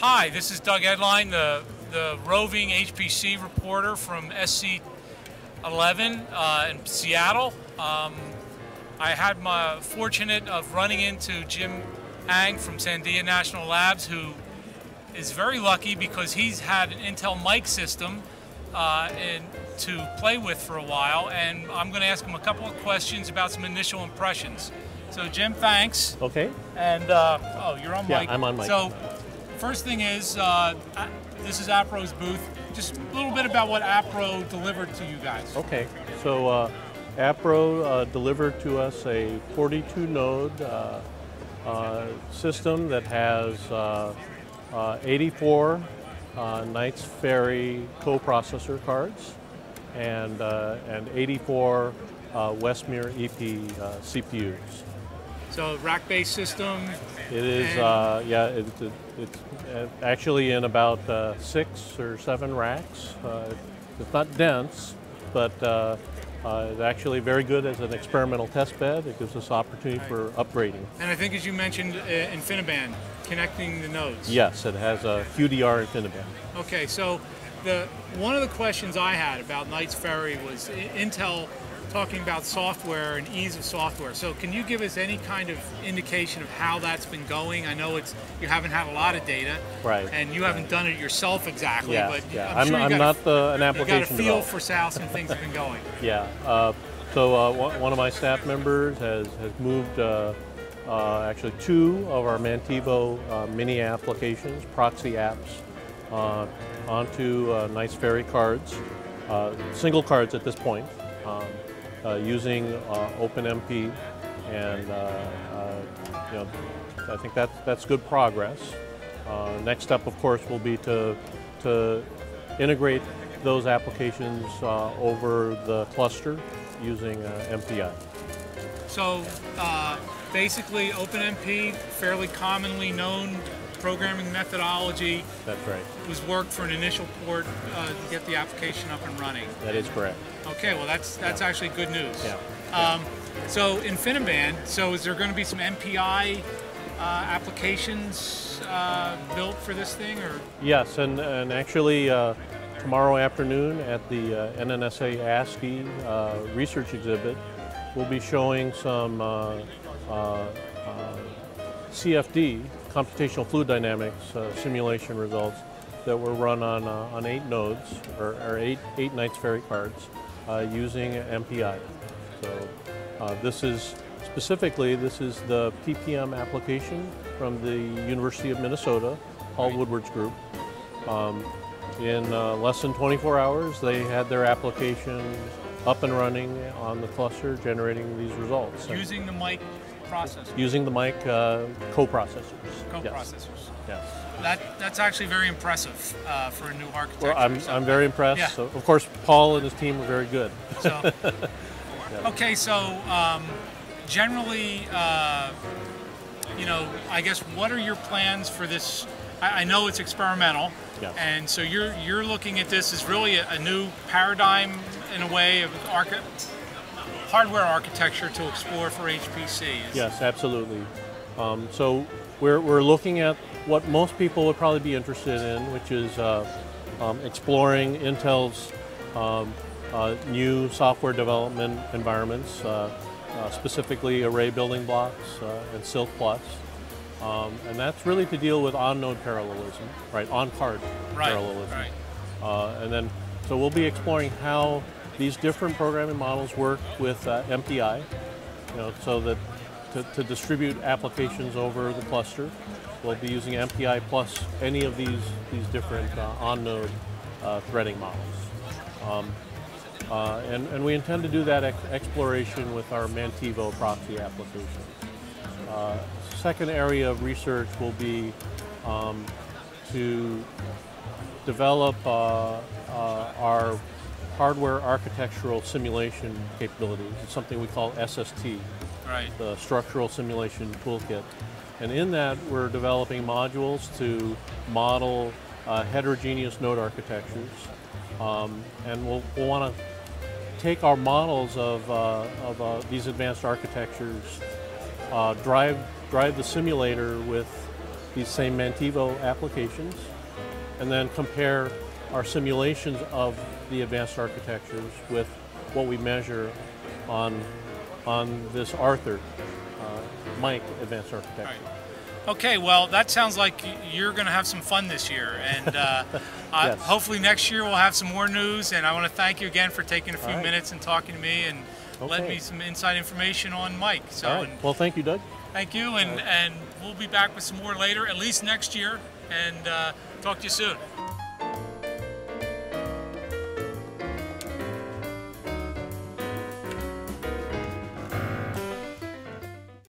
Hi, this is Doug Edline, the roving HPC reporter from SC11 in Seattle. I had my fortunate of running into Jim Ang from Sandia National Labs, who is very lucky because he's had an Intel mic system to play with for a while, and I'm going to ask him a couple of questions about some initial impressions. So Jim, thanks. Okay. And oh, you're on mic. Yeah, I'm on mic. So first thing is, this is APRO's booth. Just a little bit about what APRO delivered to you guys. Okay. So APRO delivered to us a 42-node system that has 84 Knights Ferry coprocessor cards and 84 Westmere EP CPUs. So rack-based system. It is, yeah, it's actually in about 6 or 7 racks. It's not dense, but it's actually very good as an experimental test bed. It gives us opportunity for upgrading. And I think, as you mentioned, InfiniBand, connecting the nodes. Yes, it has a QDR InfiniBand. Okay, so one of the questions I had about Knights Ferry was Intel talking about software and ease of software. So can you give us any kind of indication of how that's been going? I know you haven't had a lot of data, right? And you haven't done it yourself exactly, yeah, but yeah. I'm sure I'm not an application you got a feel developer. for how some things have been going. Yeah. So one of my staff members has moved actually 2 of our Mantivo mini applications, proxy apps, onto Knights Ferry cards, single cards at this point. Using OpenMP, and you know, I think that's good progress. Next step, of course, will be to integrate those applications over the cluster using MPI. So basically, OpenMP, fairly commonly known programming methodology. That's right. Was worked for an initial port to get the application up and running. That is correct. Okay, well that's actually good news. Yeah. So InfiniBand, so is there going to be some MPI applications built for this thing, or? Yes, and actually tomorrow afternoon at the NNSA ASCII research exhibit, we'll be showing some CFD, computational fluid dynamics simulation results that were run on 8 nodes, or eight Knights Ferry cards, using MPI. So this is the PPM application from the University of Minnesota, Paul Woodward's group. In less than 24 hours, they had their application up and running on the cluster, generating these results. Using the mic processors? Using the mic coprocessors. Coprocessors. Yes. That's actually very impressive for a new architecture. Well, I'm very impressed. Yeah. So, of course, Paul and his team are very good. So, okay, so generally, you know, I guess what are your plans for this? I know it's experimental, yes. And so you're looking at this as really a new paradigm in a way of hardware architecture to explore for HPC. Yes, absolutely. So we're looking at what most people would probably be interested in, which is exploring Intel's new software development environments, specifically array building blocks and Silk Plus. And that's really to deal with on-node parallelism, right? On-card parallelism. Right. And then, so we'll be exploring how these different programming models work with MPI, you know, so that to distribute applications over the cluster, we'll be using MPI plus any of these different on-node threading models. And we intend to do that exploration with our Mantivo proxy application. Second area of research will be to develop our hardware architectural simulation capabilities. It's something we call SST, right. The Structural Simulation Toolkit. And in that, we're developing modules to model heterogeneous node architectures. And we'll want to take our models of these advanced architectures, drive the simulator with these same Mantivo applications, and then compare our simulations of the advanced architectures with what we measure on this Arthur Mike advanced architecture. Right. Okay, well, that sounds like you're going to have some fun this year, and Yes. hopefully next year we'll have some more news. And I want to thank you again for taking a few All right. minutes and talking to me and letting me some inside information on Mike. So, All right. Well, thank you, Doug. thank you, and we'll be back with some more later, at least next year, and talk to you soon.